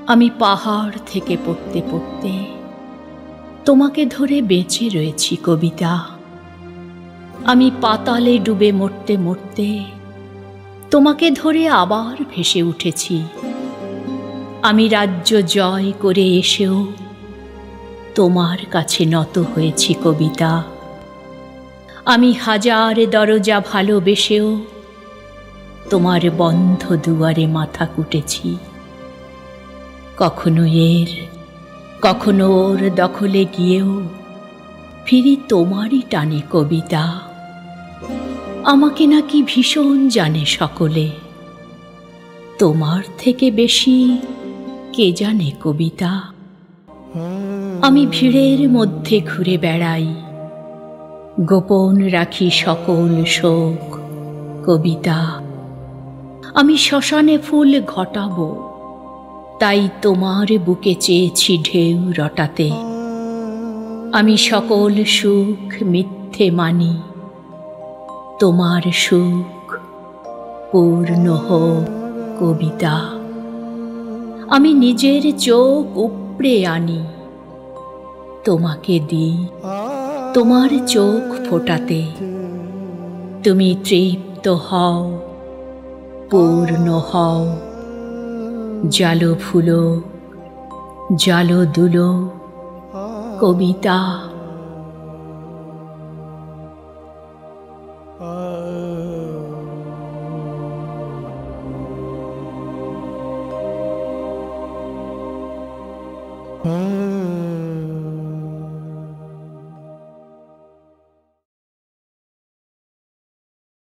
আমি পাহাড় থেকে পড়তে পড়তে তোমাকে ধরে বেঁচে রয়েছি কবিতা। আমি পাতালে ডুবে মরতে মরতে তোমাকে ধরে আবার ভেসে উঠেছি। আমি রাজ্য জয় করে এসেও তোমার কাছে নত হয়েছি কবিতা। আমি হাজার দরজা ভালোবেসেও তোমার বন্ধ দুয়ারে মাথা কুটেছি। কখনো এর কখনো ওর দখলে গিয়েও ফিরি তোমারই টানে কবিতা। আমাকে নাকি ভীষণ জানে সকলে, তোমার থেকে বেশি কে জানে কবিতা। আমি ভিড়ের মধ্যে ঘুরে বেড়াই, গোপন রাখি সকল শোক কবিতা। আমি শ্মশানে ফুল ঘটাবো, তাই তোমার বুকে চেয়েছি ঢেউ রটাতে। আমি সকল সুখ মিথ্যে মানি, তোমার সুখ পূর্ণ হোক কবিতা। আমি নিজের চোখ উপড়ে আনি, তোমাকে দিই তোমার চোখ ফোটাতে। তুমি তৃপ্ত হও, পূর্ণ হও, জালো ফুলো জালো দুলো কবিতা।